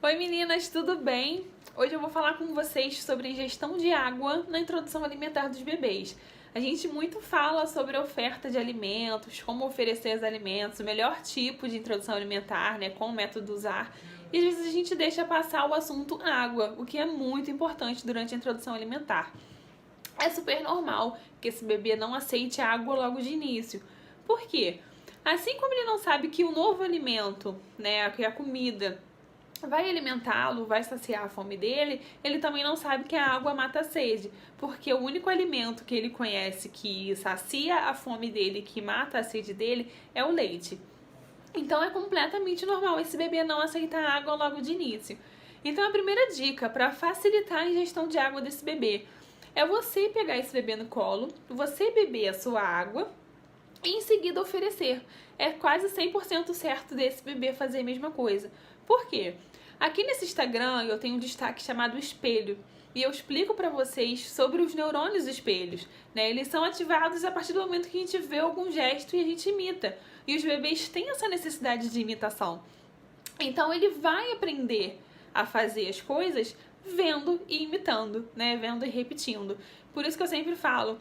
Oi meninas, tudo bem? Hoje eu vou falar com vocês sobre ingestão de água na introdução alimentar dos bebês. A gente muito fala sobre a oferta de alimentos, como oferecer os alimentos, o melhor tipo de introdução alimentar, né, qual método usar. E às vezes a gente deixa passar o assunto água, o que é muito importante durante a introdução alimentar. É super normal que esse bebê não aceite a água logo de início. Por quê? Assim como ele não sabe que o novo alimento, né, que a comida vai alimentá-lo, vai saciar a fome dele, ele também não sabe que a água mata a sede, porque o único alimento que ele conhece que sacia a fome dele, que mata a sede dele, é o leite. Então é completamente normal esse bebê não aceitar água logo de início. Então a primeira dica para facilitar a ingestão de água desse bebê é você pegar esse bebê no colo, você beber a sua água e em seguida oferecer. É quase 100% certo desse bebê fazer a mesma coisa. Por quê? Aqui nesse Instagram eu tenho um destaque chamado espelho e eu explico para vocês sobre os neurônios espelhos, né? Eles são ativados a partir do momento que a gente vê algum gesto e a gente imita. E os bebês têm essa necessidade de imitação. Então ele vai aprender a fazer as coisas vendo e imitando, né? Vendo e repetindo. Por isso que eu sempre falo,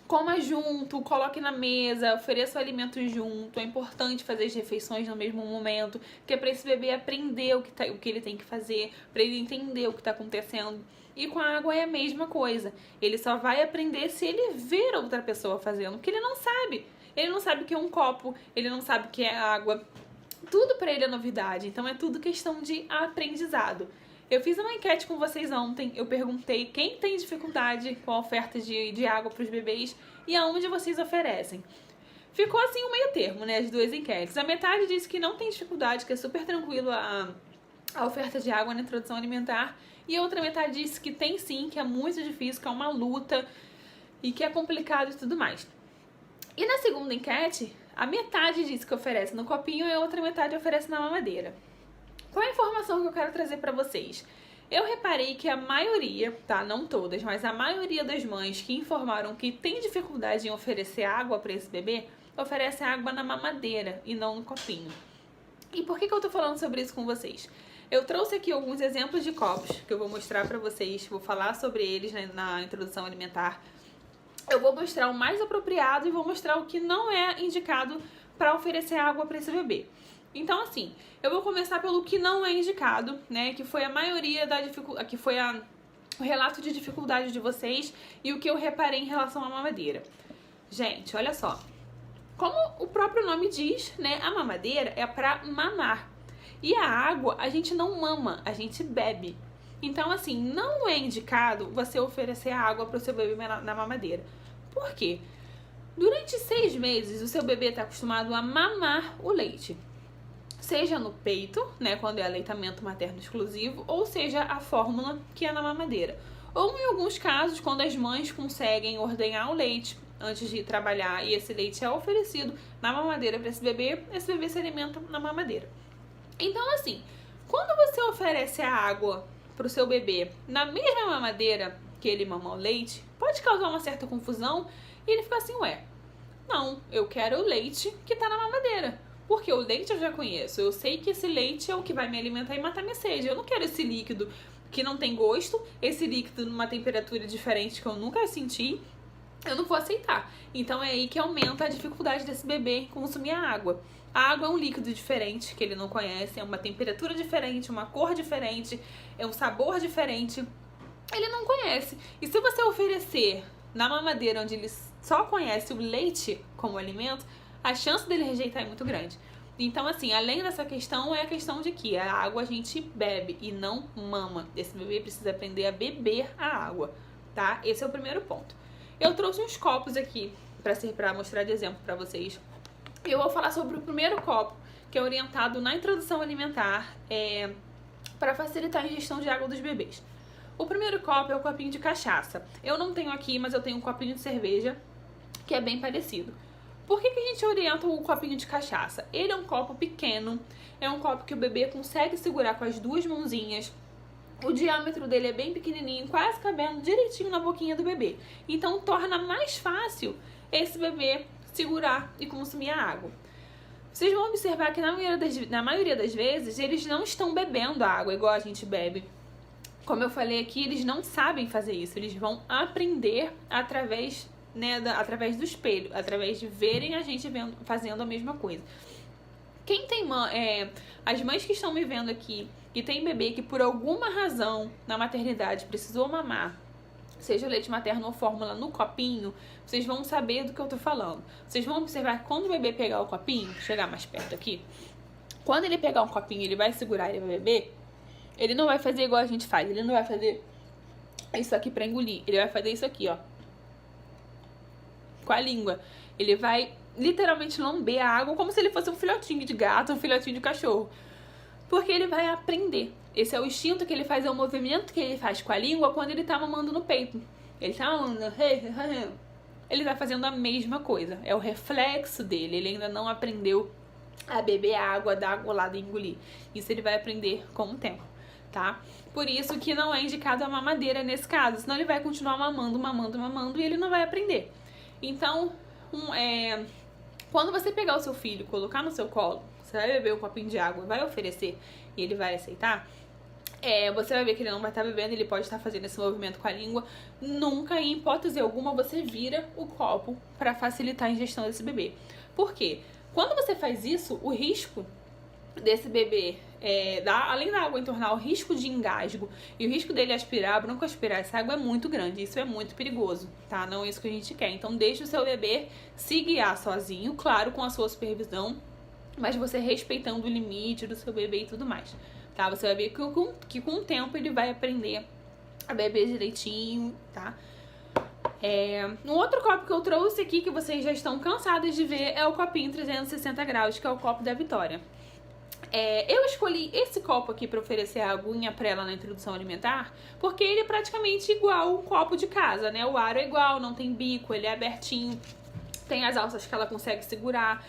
coma junto, coloque na mesa, ofereça o alimento junto. É importante fazer as refeições no mesmo momento, que é para esse bebê aprender o que ele tem que fazer, para ele entender o que está acontecendo. E com a água é a mesma coisa. Ele só vai aprender se ele ver outra pessoa fazendo, porque ele não sabe. Ele não sabe o que é um copo, ele não sabe o que é água. Tudo para ele é novidade, então é tudo questão de aprendizado. Eu fiz uma enquete com vocês ontem, eu perguntei quem tem dificuldade com a oferta de água para os bebês e aonde vocês oferecem. Ficou assim um meio termo, né, as duas enquetes. A metade disse que não tem dificuldade, que é super tranquilo a oferta de água na introdução alimentar, e a outra metade disse que tem sim, que é muito difícil, que é uma luta e que é complicado e tudo mais. E na segunda enquete, a metade disse que oferece no copinho e a outra metade oferece na mamadeira. Qual é a informação que eu quero trazer para vocês? Eu reparei que a maioria, tá, não todas, mas a maioria das mães que informaram que tem dificuldade em oferecer água para esse bebê, oferece água na mamadeira e não no copinho. E por que eu tô falando sobre isso com vocês? Eu trouxe aqui alguns exemplos de copos que eu vou mostrar para vocês, vou falar sobre eles na introdução alimentar. Eu vou mostrar o mais apropriado e vou mostrar o que não é indicado para oferecer água para esse bebê. Então, assim, eu vou começar pelo que não é indicado, né? Que foi a maioria da dificuldade, que foi o relato de dificuldade de vocês e o que eu reparei em relação à mamadeira. Gente, olha só. Como o próprio nome diz, né? A mamadeira é para mamar. E a água a gente não mama, a gente bebe. Então, assim, não é indicado você oferecer água para o seu bebê na mamadeira. Por quê? Durante 6 meses, o seu bebê está acostumado a mamar o leite. Seja no peito, né, quando é aleitamento materno exclusivo, ou seja a fórmula, que é na mamadeira. Ou em alguns casos, quando as mães conseguem ordenhar o leite antes de ir trabalhar e esse leite é oferecido na mamadeira para esse bebê se alimenta na mamadeira. Então, assim, quando você oferece a água para o seu bebê na mesma mamadeira que ele mama o leite, pode causar uma certa confusão e ele fica assim, ué, não, eu quero o leite que está na mamadeira. Porque o leite eu já conheço, eu sei que esse leite é o que vai me alimentar e matar minha sede. Eu não quero esse líquido que não tem gosto, esse líquido numa temperatura diferente que eu nunca senti, eu não vou aceitar. Então é aí que aumenta a dificuldade desse bebê em consumir a água. A água é um líquido diferente que ele não conhece, é uma temperatura diferente, uma cor diferente, é um sabor diferente. Ele não conhece. E se você oferecer na mamadeira onde ele só conhece o leite como alimento, a chance dele rejeitar é muito grande. Então, assim, além dessa questão, é a questão de que a água a gente bebe e não mama. Esse bebê precisa aprender a beber a água, tá? Esse é o primeiro ponto. Eu trouxe uns copos aqui para mostrar de exemplo para vocês. Eu vou falar sobre o primeiro copo, que é orientado na introdução alimentar, para facilitar a ingestão de água dos bebês. O primeiro copo é o copinho de cachaça. Eu não tenho aqui, mas eu tenho um copinho de cerveja, que é bem parecido. Por que a gente orienta o copinho de cachaça? Ele é um copo pequeno, é um copo que o bebê consegue segurar com as duas mãozinhas. O diâmetro dele é bem pequenininho, quase cabendo direitinho na boquinha do bebê. Então torna mais fácil esse bebê segurar e consumir a água. Vocês vão observar que na maioria das vezes eles não estão bebendo a água igual a gente bebe. Como eu falei aqui, eles não sabem fazer isso. Eles vão aprender através, né, através do espelho, através de verem a gente fazendo a mesma coisa. Quem tem as mães que estão me vendo aqui e tem bebê que por alguma razão na maternidade precisou mamar, seja leite materno ou fórmula no copinho, vocês vão saber do que eu tô falando. Vocês vão observar que quando o bebê pegar o copinho, chegar mais perto aqui, quando ele pegar um copinho, ele vai segurar, ele vai beber, ele não vai fazer igual a gente faz, ele não vai fazer isso aqui pra engolir, ele vai fazer isso aqui, ó, com a língua. Ele vai literalmente lamber a água como se ele fosse um filhotinho de gato, um filhotinho de cachorro. Porque ele vai aprender. Esse é o instinto que ele faz, é o movimento que ele faz com a língua quando ele tá mamando no peito. Ele tá mamando, ele tá fazendo a mesma coisa. É o reflexo dele, ele ainda não aprendeu a beber a água, dar a golada e engolir. Isso ele vai aprender com o tempo, tá? Por isso que não é indicado a mamadeira nesse caso, senão ele vai continuar mamando e ele não vai aprender. Então, quando você pegar o seu filho, colocar no seu colo, você vai beber um copinho de água, vai oferecer e ele vai aceitar, você vai ver que ele não vai estar bebendo, ele pode estar fazendo esse movimento com a língua. Nunca, em hipótese alguma, você vira o copo para facilitar a ingestão desse bebê. Por quê? Quando você faz isso, o risco desse bebê, além da água entornar, o risco de engasgo e o risco dele broncoaspirar essa água é muito grande. Isso é muito perigoso, tá? Não é isso que a gente quer. Então deixe o seu bebê se guiar sozinho, claro, com a sua supervisão, mas você respeitando o limite do seu bebê e tudo mais, tá? Você vai ver que com o tempo ele vai aprender a beber direitinho, tá? Um outro copo que eu trouxe aqui, que vocês já estão cansados de ver, é o copinho 360 graus, que é o copo da Vitória. Eu escolhi esse copo aqui para oferecer a aguinha para ela na introdução alimentar, porque ele é praticamente igual um copo de casa, né? O aro é igual, não tem bico, ele é abertinho, tem as alças que ela consegue segurar.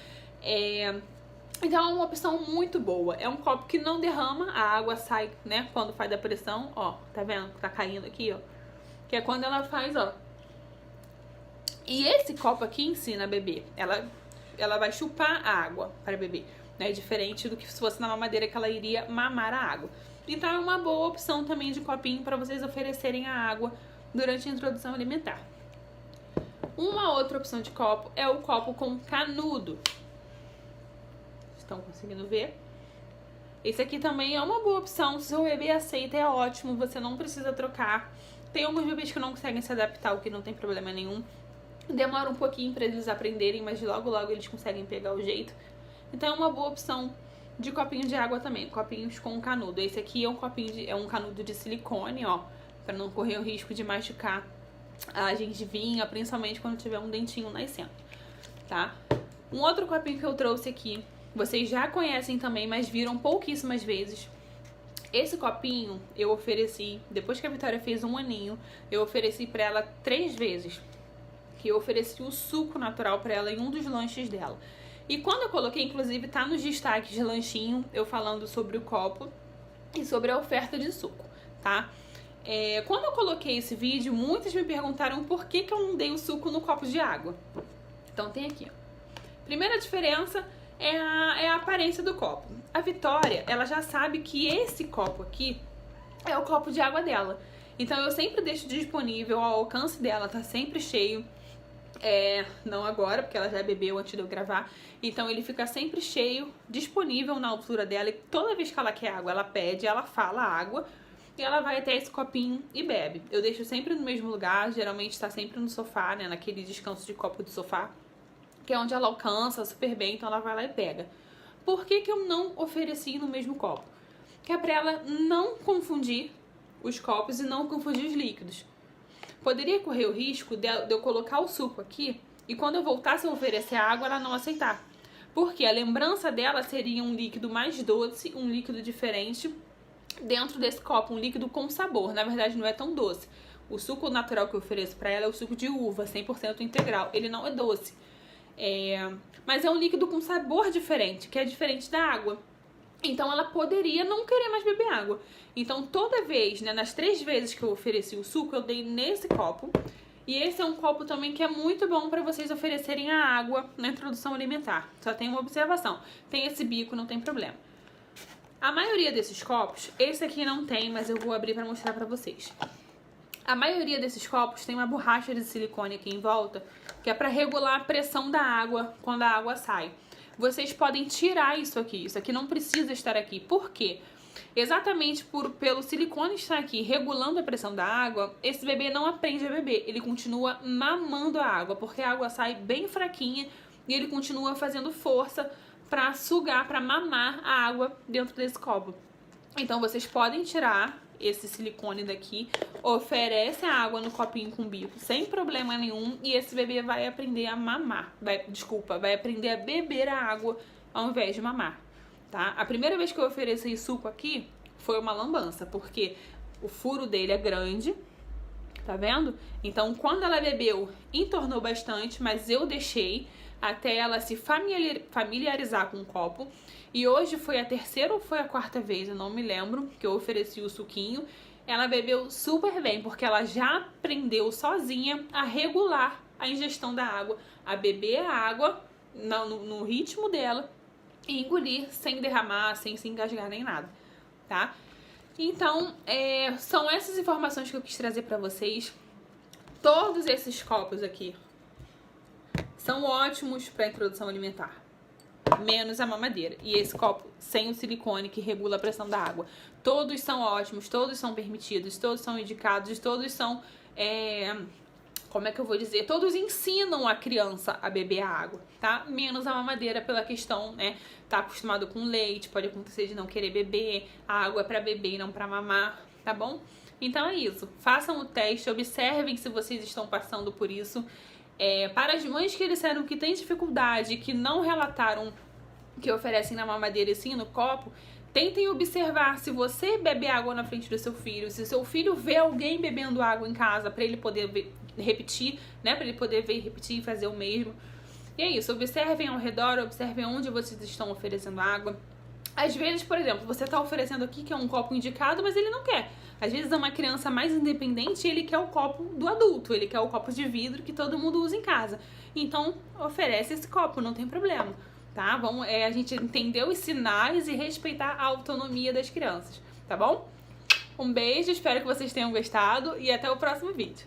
Então é uma opção muito boa. É um copo que não derrama, a água sai, né, quando faz a pressão, ó, tá vendo? Tá caindo aqui, ó. Que é quando ela faz, ó. E esse copo aqui ensina a beber. Ela vai chupar a água para beber, né? Diferente do que se fosse na mamadeira, que ela iria mamar a água. Então é uma boa opção também de copinho para vocês oferecerem a água durante a introdução alimentar. Uma outra opção de copo é o copo com canudo. Estão conseguindo ver? Esse aqui também é uma boa opção. Se o seu bebê aceita, é ótimo. Você não precisa trocar. Tem alguns bebês que não conseguem se adaptar, o que não tem problema nenhum. Demora um pouquinho para eles aprenderem, mas logo eles conseguem pegar o jeito. Então é uma boa opção de copinho de água também, copinhos com canudo. Esse aqui é um canudo de silicone, ó, para não correr o risco de machucar a gengivinha, principalmente quando tiver um dentinho nascendo, tá? Um outro copinho que eu trouxe aqui, vocês já conhecem também, mas viram pouquíssimas vezes. Esse copinho eu ofereci, depois que a Vitória fez 1 aninho, eu ofereci pra ela 3 vezes. Que eu ofereci o suco natural pra ela em um dos lanches dela. E quando eu coloquei, inclusive tá nos destaques de lanchinho, eu falando sobre o copo e sobre a oferta de suco, tá? Quando eu coloquei esse vídeo, muitas me perguntaram por que eu não dei o suco no copo de água. Então tem aqui, ó. Primeira diferença é a aparência do copo. A Vitória, ela já sabe que esse copo aqui é o copo de água dela. Então eu sempre deixo disponível, ao alcance dela, tá sempre cheio. Não agora, porque ela já bebeu antes de eu gravar. Então ele fica sempre cheio, disponível na altura dela. E toda vez que ela quer água, ela pede, ela fala água. E ela vai até esse copinho e bebe. Eu deixo sempre no mesmo lugar, geralmente tá sempre no sofá, né? Naquele descanso de copo de sofá, que é onde ela alcança super bem, então ela vai lá e pega. Por que eu não ofereci no mesmo copo? Que é pra ela não confundir os copos e não confundir os líquidos. Poderia correr o risco de eu colocar o suco aqui e quando eu voltasse a oferecer a água, ela não aceitar. Porque a lembrança dela seria um líquido mais doce, um líquido diferente dentro desse copo, um líquido com sabor. Na verdade, não é tão doce. O suco natural que eu ofereço pra ela é o suco de uva, 100% integral. Ele não é doce. Mas é um líquido com sabor diferente, que é diferente da água. Então ela poderia não querer mais beber água. Então toda vez, né, nas 3 vezes que eu ofereci o suco, eu dei nesse copo. E esse é um copo também que é muito bom para vocês oferecerem a água na introdução alimentar. Só tem uma observação, tem esse bico, não tem problema. A maioria desses copos, esse aqui não tem, mas eu vou abrir para mostrar para vocês. A maioria desses copos tem uma borracha de silicone aqui em volta, que é para regular a pressão da água quando a água sai. Vocês podem tirar isso aqui não precisa estar aqui. Por quê? Exatamente pelo silicone estar aqui regulando a pressão da água, esse bebê não aprende a beber, ele continua mamando a água, porque a água sai bem fraquinha e ele continua fazendo força para sugar, para mamar a água dentro desse copo. Então vocês podem tirar esse silicone daqui, oferece a água no copinho com bico sem problema nenhum e esse bebê vai aprender a mamar, vai aprender a beber a água ao invés de mamar. Tá? A primeira vez que eu ofereci suco aqui foi uma lambança, porque o furo dele é grande, tá vendo? Então, quando ela bebeu, entornou bastante, mas eu deixei até ela se familiarizar com o copo. E hoje foi a terceira ou foi a quarta vez, eu não me lembro, que eu ofereci o suquinho. Ela bebeu super bem, porque ela já aprendeu sozinha a regular a ingestão da água, a beber a água no ritmo dela, e engolir sem derramar, sem se engasgar nem nada, tá? Então, são essas informações que eu quis trazer pra vocês. Todos esses copos aqui são ótimos pra introdução alimentar, menos a mamadeira. E esse copo sem o silicone que regula a pressão da água. Todos são ótimos, todos são permitidos, todos são indicados, todos são... como é que eu vou dizer? Todos ensinam a criança a beber a água, tá? Menos a mamadeira pela questão, né? Tá acostumado com leite, pode acontecer de não querer beber. A água é pra beber e não pra mamar, tá bom? Então é isso. Façam o teste, observem se vocês estão passando por isso. Para as mães que disseram que têm dificuldade, que não relataram que oferecem na mamadeira e sim no copo, tentem observar se você bebe água na frente do seu filho, se seu filho vê alguém bebendo água em casa para ele poder repetir, né? Para ele poder ver, repetir e fazer o mesmo. E é isso, observem ao redor, observem onde vocês estão oferecendo água. Às vezes, por exemplo, você está oferecendo aqui que é um copo indicado, mas ele não quer. Às vezes é uma criança mais independente e ele quer o copo do adulto, ele quer o copo de vidro que todo mundo usa em casa. Então, oferece esse copo, não tem problema, tá? A gente entender os sinais e respeitar a autonomia das crianças, tá bom? Um beijo, espero que vocês tenham gostado e até o próximo vídeo.